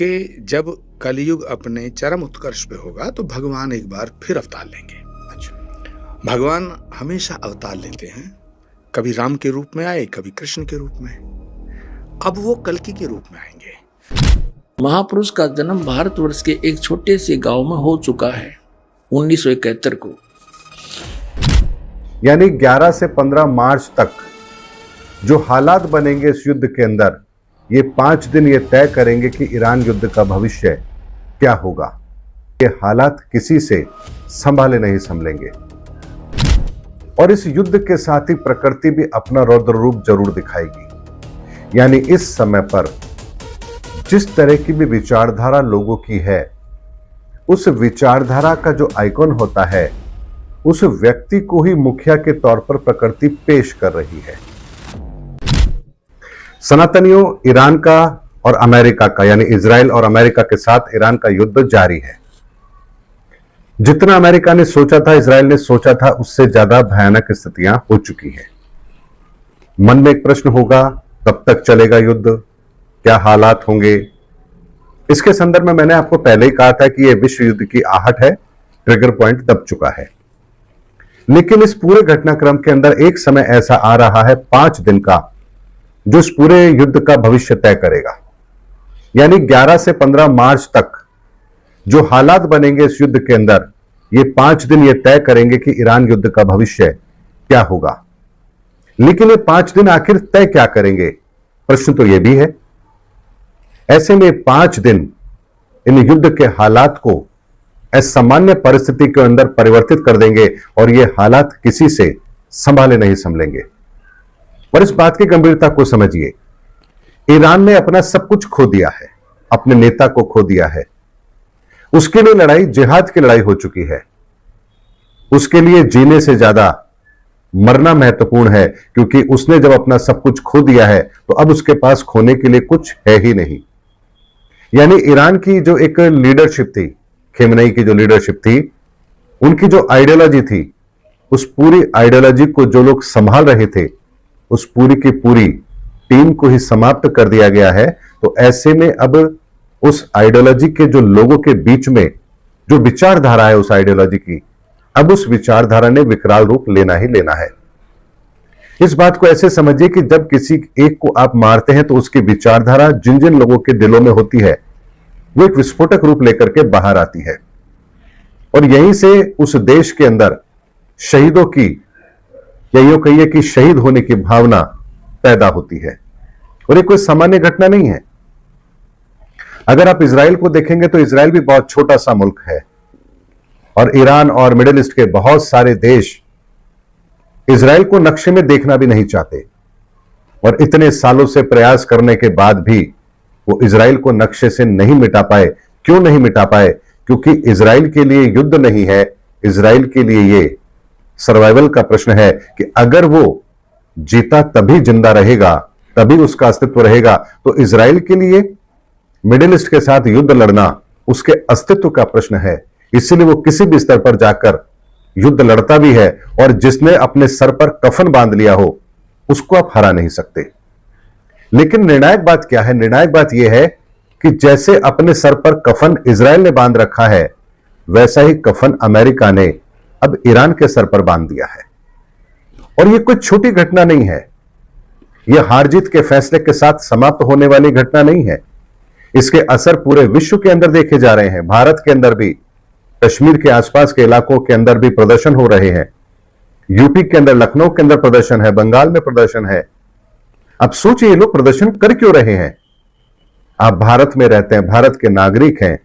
कि जब कलयुग अपने चरम उत्कर्ष पे होगा तो भगवान एक बार फिर अवतार लेंगे। अच्छा। भगवान हमेशा अवतार लेते हैं, कभी राम के रूप में आए, कभी कृष्ण के रूप में। अब वो कल्कि के रूप में आएंगे। महापुरुष का जन्म भारतवर्ष के एक छोटे से गांव में हो चुका है 1971 को। यानी 11 से 15 मार्च तक जो हालात बनेंगे इस युद्ध के अंदर, ये 5 दिन ये तय करेंगे कि ईरान युद्ध का भविष्य क्या होगा। ये हालात किसी से संभाले नहीं संभलेंगे और इस युद्ध के साथ ही प्रकृति भी अपना रौद्र रूप जरूर दिखाएगी। यानी इस समय पर जिस तरह की भी विचारधारा लोगों की है, उस विचारधारा का जो आइकॉन होता है, उस व्यक्ति को ही मुखिया के तौर पर प्रकृति पेश कर रही है। सनातनियों, ईरान का और अमेरिका का, यानी इजराइल और अमेरिका के साथ ईरान का युद्ध जारी है। जितना अमेरिका ने सोचा था, इजराइल ने सोचा था, उससे ज्यादा भयानक स्थितियां हो चुकी है। मन में एक प्रश्न होगा, कब तक चलेगा युद्ध, क्या हालात होंगे। इसके संदर्भ में मैंने आपको पहले ही कहा था कि यह विश्व युद्ध की आहट है, ट्रिगर पॉइंट दब चुका है। लेकिन इस पूरे घटनाक्रम के अंदर एक समय ऐसा आ रहा है 5 दिन का, जो इस पूरे युद्ध का भविष्य तय करेगा। यानी 11 से 15 मार्च तक जो हालात बनेंगे इस युद्ध के अंदर, ये 5 दिन ये तय करेंगे कि ईरान युद्ध का भविष्य क्या होगा। लेकिन ये 5 दिन आखिर तय क्या करेंगे, प्रश्न तो यह भी है। ऐसे में 5 दिन इन युद्ध के हालात को असामान्य परिस्थिति के अंदर परिवर्तित कर देंगे और ये हालात किसी से संभाले नहीं संभलेंगे। और इस बात की गंभीरता को समझिए, ईरान ने अपना सब कुछ खो दिया है, अपने नेता को खो दिया है। उसके लिए लड़ाई जिहाद की लड़ाई हो चुकी है। उसके लिए जीने से ज्यादा मरना महत्वपूर्ण है, क्योंकि उसने जब अपना सब कुछ खो दिया है तो अब उसके पास खोने के लिए कुछ है ही नहीं। यानी ईरान की जो एक लीडरशिप थी, खेमनेई की जो लीडरशिप थी, उनकी जो आइडियोलॉजी थी, उस पूरी आइडियोलॉजी को जो लोग संभाल रहे थे, उस पूरी की पूरी टीम को ही समाप्त कर दिया गया है। तो ऐसे में अब उस आइडियोलॉजी के जो लोगों के बीच में जो विचारधारा है उस आइडियोलॉजी की, अब उस विचारधारा ने विकराल रूप लेना ही लेना है। इस बात को ऐसे समझिए कि जब किसी एक को आप मारते हैं तो उसकी विचारधारा जिन जिन लोगों के दिलों में होती है, वो एक विस्फोटक रूप लेकर के बाहर आती है और यहीं से उस देश के अंदर शहीदों की, या यूं कहिए कि शहीद होने की भावना पैदा होती है। और ये कोई सामान्य घटना नहीं है। अगर आप इजराइल को देखेंगे तो इजराइल भी बहुत छोटा सा मुल्क है और ईरान और मिडिल ईस्ट के बहुत सारे देश इजराइल को नक्शे में देखना भी नहीं चाहते। और इतने सालों से प्रयास करने के बाद भी वो इजराइल को नक्शे से नहीं मिटा पाए। क्यों नहीं मिटा पाए? क्योंकि इजराइल के लिए युद्ध नहीं है, इजराइल के लिए ये सर्वाइवल का प्रश्न है कि अगर वो जीता तभी जिंदा रहेगा, तभी उसका अस्तित्व रहेगा। तो इजराइल के लिए मिडिल ईस्ट के साथ युद्ध लड़ना उसके अस्तित्व का प्रश्न है। इसीलिए वो किसी भी स्तर पर जाकर युद्ध लड़ता भी है और जिसने अपने सर पर कफन बांध लिया हो उसको आप हरा नहीं सकते। लेकिन निर्णायक बात क्या है? निर्णायक बात यह है कि जैसे अपने सर पर कफन इजराइल ने बांध रखा है, वैसा ही कफन अमेरिका ने अब ईरान के सर पर बांध दिया है। और यह कोई छोटी घटना नहीं है। यह हार जीत के फैसले के साथ समाप्त होने वाली घटना नहीं है। इसके असर पूरे विश्व के अंदर देखे जा रहे हैं। भारत के अंदर भी, कश्मीर के आसपास के इलाकों के अंदर भी प्रदर्शन हो रहे हैं। यूपी के अंदर, लखनऊ के अंदर प्रदर्शन है, बंगाल में प्रदर्शन है। अब सोचिए, ये लोग प्रदर्शन कर क्यों रहे हैं? आप भारत में रहते हैं, भारत के नागरिक हैं,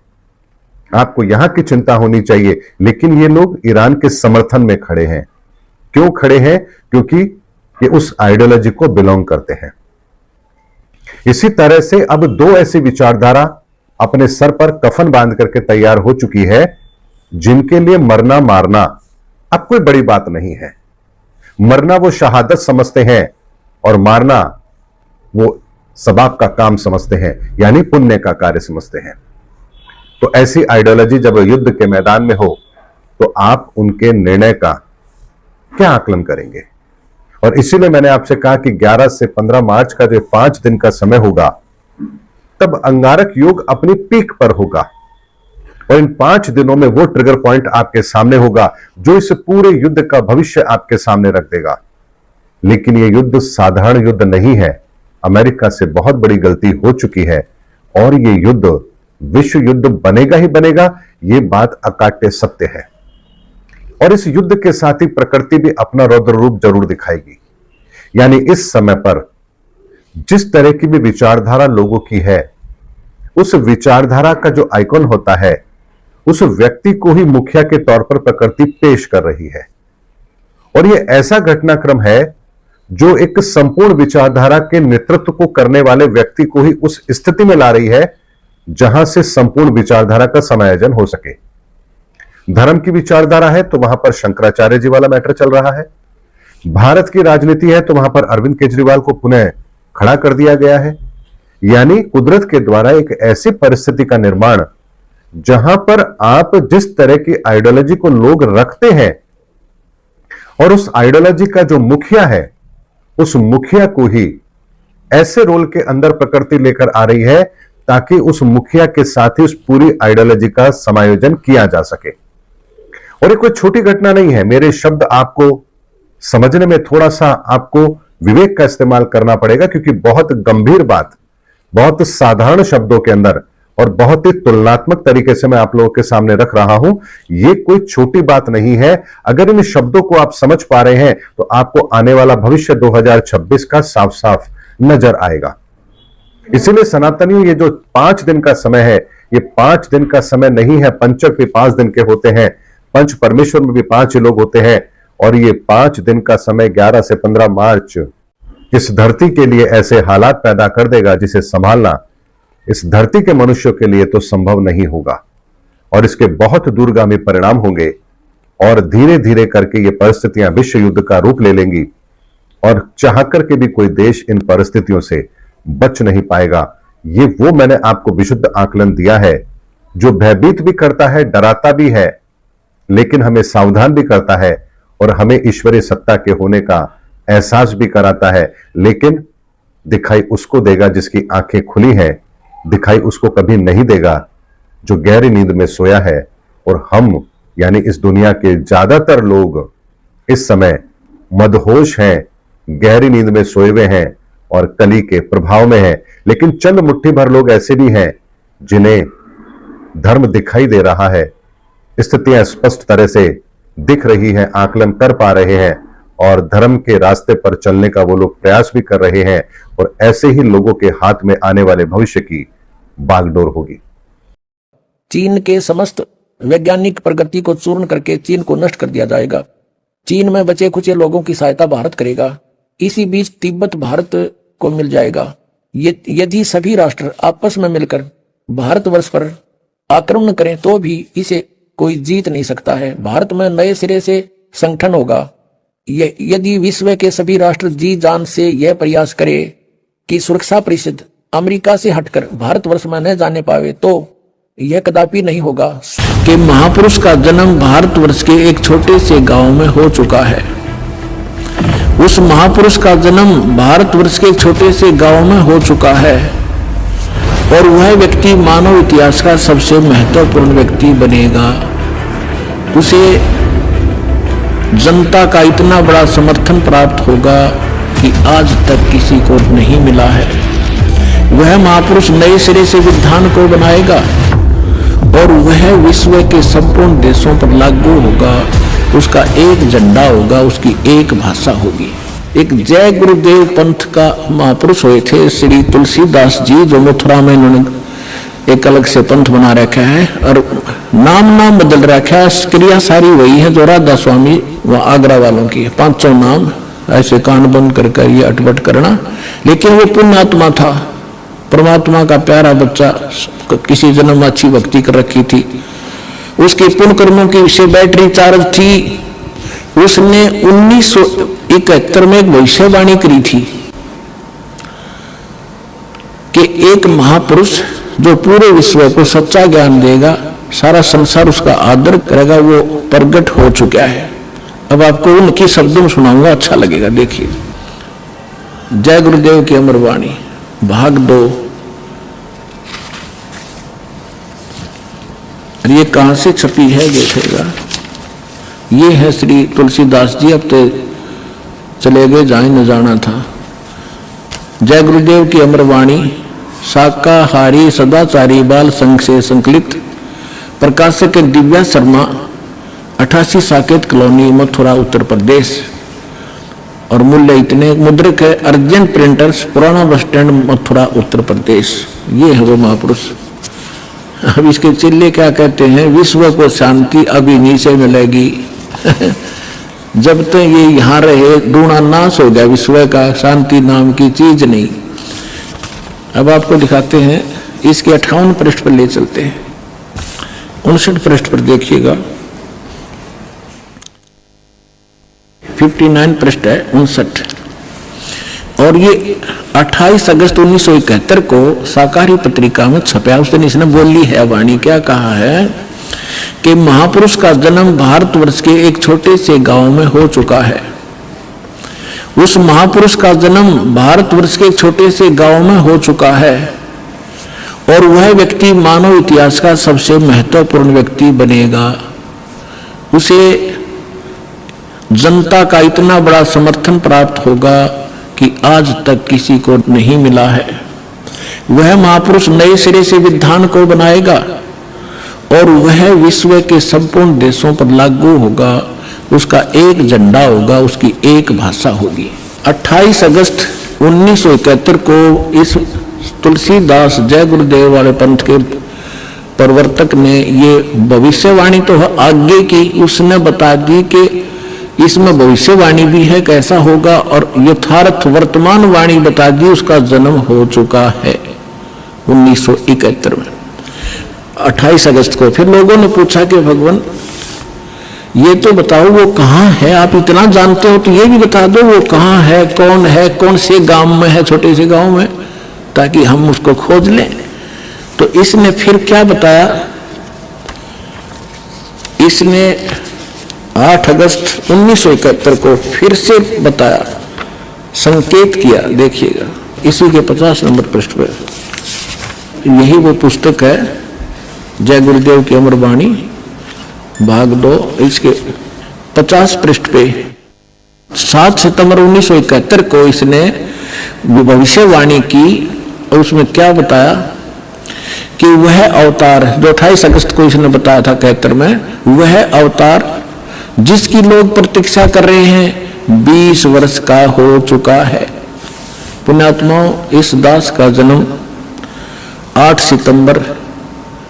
आपको यहां की चिंता होनी चाहिए। लेकिन ये लोग ईरान के समर्थन में खड़े हैं। क्यों खड़े हैं? क्योंकि ये उस आइडियोलॉजी को बिलोंग करते हैं। इसी तरह से अब 2 ऐसी विचारधारा अपने सर पर कफन बांध करके तैयार हो चुकी है, जिनके लिए मरना मारना अब कोई बड़ी बात नहीं है। मरना वो शहादत समझते हैं और मारना वो सबाब का काम समझते हैं, यानी पुण्य का कार्य समझते हैं। तो ऐसी आइडियोलॉजी जब युद्ध के मैदान में हो तो आप उनके निर्णय का क्या आकलन करेंगे? और इसीलिए मैंने आपसे कहा कि 11 से 15 मार्च का जो 5 दिन का समय होगा, तब अंगारक योग अपनी पीक पर होगा और इन 5 दिनों में वो ट्रिगर पॉइंट आपके सामने होगा जो इस पूरे युद्ध का भविष्य आपके सामने रख देगा। लेकिन यह युद्ध साधारण युद्ध नहीं है। अमेरिका से बहुत बड़ी गलती हो चुकी है और यह युद्ध विश्व युद्ध बनेगा ही बनेगा, यह बात अकाट्य सत्य है। और इस युद्ध के साथ ही प्रकृति भी अपना रौद्र रूप जरूर दिखाएगी। यानी इस समय पर जिस तरह की भी विचारधारा लोगों की है, उस विचारधारा का जो आइकॉन होता है, उस व्यक्ति को ही मुखिया के तौर पर प्रकृति पेश कर रही है। और यह ऐसा घटनाक्रम है जो एक संपूर्ण विचारधारा के नेतृत्व को करने वाले व्यक्ति को ही उस स्थिति में ला रही है जहां से संपूर्ण विचारधारा का समायोजन हो सके। धर्म की विचारधारा है तो वहां पर शंकराचार्य जी वाला मैटर चल रहा है। भारत की राजनीति है तो वहां पर अरविंद केजरीवाल को पुनः खड़ा कर दिया गया है। यानी कुदरत के द्वारा एक ऐसी परिस्थिति का निर्माण जहां पर आप जिस तरह की आइडियोलॉजी को लोग रखते हैं और उस आइडियोलॉजी का जो मुखिया है, उस मुखिया को ही ऐसे रोल के अंदर प्रकृति लेकर आ रही है ताकि उस मुखिया के साथ ही उस पूरी आइडियोलॉजी का समायोजन किया जा सके। और ये कोई छोटी घटना नहीं है। मेरे शब्द आपको समझने में थोड़ा सा आपको विवेक का इस्तेमाल करना पड़ेगा, क्योंकि बहुत गंभीर बात, बहुत साधारण शब्दों के अंदर और बहुत ही तुलनात्मक तरीके से मैं आप लोगों के सामने रख रहा हूं। यह कोई छोटी बात नहीं है। अगर इन शब्दों को आप समझ पा रहे हैं तो आपको आने वाला भविष्य 2026 का साफ साफ नजर आएगा। इसीलिए सनातनियों, ये जो 5 दिन का समय है, ये 5 दिन का समय नहीं है। पंचक भी 5 दिन के होते हैं, पंच परमेश्वर में भी 5 लोग होते हैं। और ये 5 दिन का समय 11 से 15 मार्च इस धरती के लिए ऐसे हालात पैदा कर देगा जिसे संभालना इस धरती के मनुष्यों के लिए तो संभव नहीं होगा। और इसके बहुत दूरगामी परिणाम होंगे और धीरे धीरे करके ये परिस्थितियां विश्व युद्ध का रूप ले लेंगी और चाह करके भी कोई देश इन परिस्थितियों से बच नहीं पाएगा। ये वो मैंने आपको विशुद्ध आकलन दिया है जो भयभीत भी करता है, डराता भी है, लेकिन हमें सावधान भी करता है और हमें ईश्वरीय सत्ता के होने का एहसास भी कराता है। लेकिन दिखाई उसको देगा जिसकी आंखें खुली हैं, दिखाई उसको कभी नहीं देगा जो गहरी नींद में सोया है। और हम यानी इस दुनिया के ज्यादातर लोग इस समय मदहोश हैं, गहरी नींद में सोए हुए हैं और कली के प्रभाव में हैं। लेकिन चंद मुट्ठी भर लोग ऐसे भी हैं जिन्हें धर्म दिखाई दे रहा है, स्थितियां स्पष्ट तरह से दिख रही है, आकलन कर पा रहे हैं और धर्म के रास्ते पर चलने का वो लोग प्रयास भी कर रहे हैं। और ऐसे ही लोगों के हाथ में आने वाले भविष्य की बागडोर होगी। चीन के समस्त वैज्ञानिक प्रगति को चूर्ण करके चीन को नष्ट कर दिया जाएगा। चीन में बचे खुचे लोगों की सहायता भारत करेगा। इसी बीच तिब्बत भारत को मिल जाएगा। यदि सभी राष्ट्र आपस में मिलकर भारतवर्ष पर आक्रमण करें तो भी इसे कोई जीत नहीं सकता है। भारत में नए सिरे से संगठन होगा। यदि विश्व के सभी राष्ट्र जी जान से यह प्रयास करे कि सुरक्षा परिषद अमेरिका से हटकर भारतवर्ष में न जाने पावे तो यह कदापि नहीं होगा कि महापुरुष का जन्म भारतवर्ष के एक छोटे से गांव में हो चुका है। उस महापुरुष का जन्म भारतवर्ष के एक छोटे से गांव में हो चुका है और वह व्यक्ति मानव इतिहास का सबसे महत्वपूर्ण व्यक्ति बनेगा। उसे जनता का इतना बड़ा समर्थन प्राप्त होगा कि आज तक किसी को नहीं मिला है। वह महापुरुष नए सिरे से विधान को बनाएगा और वह विश्व के संपूर्ण देशों पर लागू होगा। उसका एक झंडा होगा, उसकी एक भाषा होगी। एक जय गुरुदेव पंथ का महापुरुष हुए थे श्री तुलसीदास जी, जो मथुरा में इन्होंने एक अलग से पंथ बना रखा है और नाम बदल रखा है। क्रिया सारी वही है जो राधा स्वामी व आगरा वालों की है। 500 नाम ऐसे कान बंद कर ये अटपट करना। लेकिन वो पुण्यात्मा था, परमात्मा का प्यारा बच्चा, किसी जन्म में अच्छी भक्ति कर रखी थी, उसके पुण्य कर्मों की से बैटरी चार्ज थी। उसने 1971 में एक भविष्यवाणी करी थी कि एक महापुरुष जो पूरे विश्व को सच्चा ज्ञान देगा, सारा संसार उसका आदर करेगा, वो प्रकट हो चुका है। अब आपको उनके शब्दों में सुनाऊंगा, अच्छा लगेगा। देखिए, जय गुरुदेव की अमर वाणी, भाग 2, और ये कहाँ से छपी है देखेगा। ये है श्री तुलसीदास जी, अब तो चले गए, जहाँ न जाना था। जय गुरुदेव की अमरवाणी, शाकाहारी सदाचारी बाल संघ से संकलित, प्रकाशक दिव्या शर्मा, 88 साकेत कॉलोनी, मथुरा, उत्तर प्रदेश। और मूल्य इतने, मुद्रक है अर्जेंट प्रिंटर्स, पुराना बस स्टैंड, मथुरा, उत्तर प्रदेश। ये है वो महापुरुष। अब इसके चिल्ले क्या कहते हैं, विश्व को शांति अभी नीचे मिलेगी जब तक ये यहाँ रहे डूणा नाश हो गया विश्व का, शांति नाम की चीज नहीं। अब आपको दिखाते हैं, इसके 58 पृष्ठ पर ले चलते हैं। 59 पृष्ठ पर देखिएगा, 59 पृष्ठ है 59। और ये 28 अगस्त 1971 को शाकाहारी पत्रिका में छपा। उस दिन इसने बोली है वाणी, क्या कहा है कि महापुरुष का जन्म भारतवर्ष के एक छोटे से गांव में हो चुका है। उस महापुरुष का जन्म भारतवर्ष के एक छोटे से गांव में हो चुका है और वह व्यक्ति मानव इतिहास का सबसे महत्वपूर्ण व्यक्ति बनेगा। उसे जनता का इतना बड़ा समर्थन प्राप्त होगा कि आज तक किसी को नहीं मिला है। वह महापुरुष नए सिरे से विधान को बनाएगा और वह विश्व के संपूर्ण देशों पर लागू होगा। उसका एक झंडा होगा, उसकी एक भाषा होगी। 28 अगस्त 1971 को इस तुलसीदास जय गुरुदेव वाले पंथ के प्रवर्तक ने ये भविष्यवाणी तो आगे की उसने बता दी कि इसमें भविष्यवाणी भी है कैसा होगा, और यथार्थ वर्तमान वाणी बता दी, उसका जन्म हो चुका है 1971 में 28 अगस्त को। फिर लोगों ने पूछा कि भगवान ये तो बताओ वो कहाँ है, आप इतना जानते हो तो ये भी बता दो वो कहाँ है, कौन से गांव में है, छोटे से गांव में, ताकि हम उसको खोज लें। तो इसने फिर क्या बताया, इसने 8 अगस्त 1971 को फिर से बताया, संकेत किया। देखिएगा इसी के 50 नंबर पृष्ठ पर, यही वो पुस्तक है जय गुरुदेव की अमरवाणी भाग 2, इसके 50 पृष्ठ पे 7 सितंबर 1971 को इसने भविष्यवाणी की। और उसमें क्या बताया कि वह अवतार जो 28 अगस्त को इसने बताया था 71 में, वह अवतार जिसकी लोग प्रतीक्षा कर रहे हैं 20 वर्ष का हो चुका है। पुण्यात्माओं, इस दास का जन्म 8 सितंबर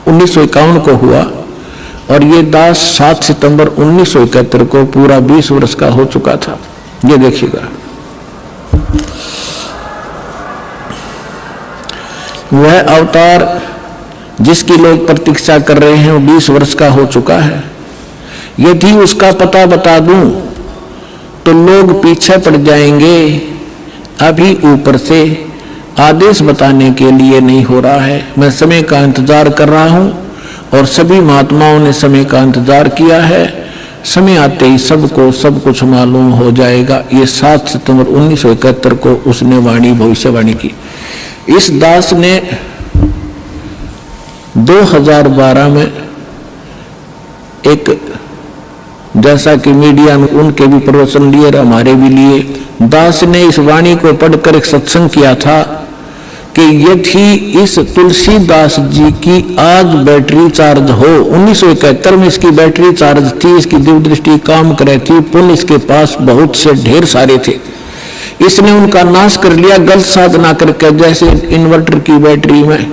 1951 को हुआ और ये दास 7 सितंबर 1971 को पूरा 20 वर्ष का हो चुका था। ये देखिएगा, वह अवतार जिसकी लोग प्रतीक्षा कर रहे हैं वो 20 वर्ष का हो चुका है। यदि उसका पता बता दूं तो लोग पीछे पड़ जाएंगे। अभी ऊपर से आदेश बताने के लिए नहीं हो रहा है। मैं समय का इंतजार कर रहा हूं और सभी महात्माओं ने समय का इंतजार किया है। समय आते ही सबको सब कुछ मालूम हो जाएगा। ये 7 सितंबर 1971 को उसने वाणी भविष्यवाणी की। इस दास ने 2012 में एक, जैसा कि मीडिया में उनके भी प्रवचन लिए और हमारे भी लिए, दास ने इस वाणी को पढ़कर एक सत्संग किया था कि यदि इस तुलसीदास जी की आज बैटरी चार्ज हो, 1971 में इसकी बैटरी चार्ज थी, इसकी दिव्य दृष्टि काम कर रही थी, पुण्य इसके पास बहुत से ढेर सारे थे, इसने उनका नाश कर लिया गलत साधना करके। जैसे इन्वर्टर की बैटरी में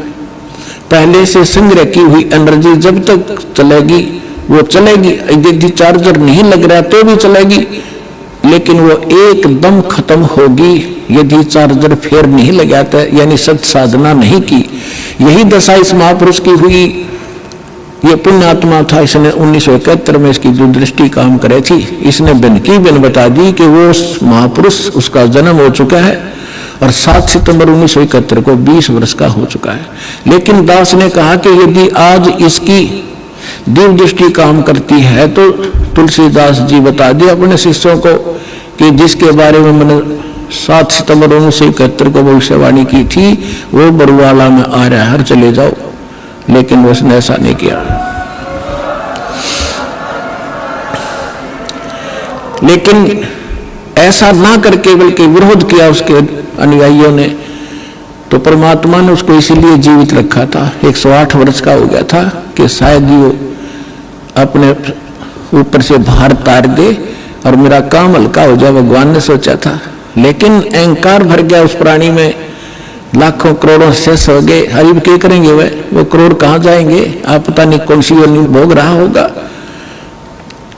पहले से संग्रह की हुई एनर्जी जब तक चलेगी वो चलेगी, यदि चार्जर नहीं लग रहा तो भी चलेगी, लेकिन वो एकदम खत्म होगी यदि चार्जर फिर नहीं लगाता, यानी सत साधना नहीं की। यही दशा इस महापुरुष की हुई। ये पुण्यात्मा था, इसने 1971 में इसकी जो दृष्टि काम करे थी, इसने बिन की बिन बता दी कि वो महापुरुष, उसका जन्म हो चुका है और 7 सितंबर 1971 को 20 वर्ष का हो चुका है। लेकिन दास ने कहा कि यदि आज इसकी दिव्य दृष्टि काम करती है तो तुलसीदास जी बता दिए अपने शिष्यों को कि जिसके बारे में मैंने 7 सितंबर 1971 को भविष्यवाणी की थी वो बरुवाला में आ रहा है, चले जाओ। लेकिन उसने ऐसा नहीं किया। लेकिन ऐसा ना करके बल्कि विरोध किया उसके अनुयायियों ने, तो परमात्मा ने उसको इसीलिए जीवित रखा था। 108 वर्ष का हो गया था कि शायद वो अपने ऊपर से भार तार दे और मेरा काम हल्का हो जाए, भगवान ने सोचा था। लेकिन अहंकार भर गया उस प्राणी में, लाखों करोड़ों शेष हो गए। हरिब क्या करेंगे वो करोड़ कहाँ जाएंगे, आप पता नहीं कौन सी योनि भोग रहा होगा।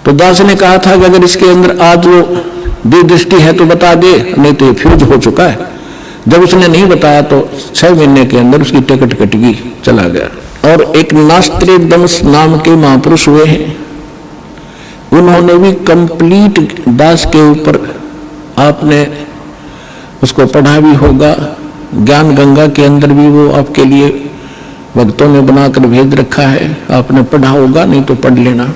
तो दास ने कहा था कि अगर इसके अंदर आज वो दृष्टि है तो बता दे, नहीं तो ये फ्यूज हो चुका है। जब उसने नहीं बताया तो 6 महीने के अंदर उसकी टिकट कट गई, चला गया। और एक नास्त्रोदमस नाम के महापुरुष हुए हैं, उन्होंने भी कंप्लीट दास के ऊपर, आपने उसको पढ़ा भी होगा, ज्ञान गंगा के अंदर भी वो आपके लिए भक्तों ने बनाकर भेज रखा है, आपने पढ़ा होगा, नहीं तो पढ़ लेना।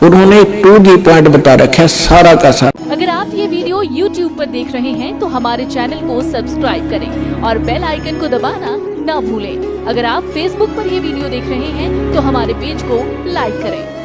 उन्होंने टू दी पॉइंट बता रखा है सारा का सारा। अगर आप ये वीडियो YouTube पर देख रहे हैं तो हमारे चैनल को सब्सक्राइब करें और बेल आइकन को दबाना ना भूलें। अगर आप Facebook पर ये वीडियो देख रहे हैं तो हमारे पेज को लाइक करें।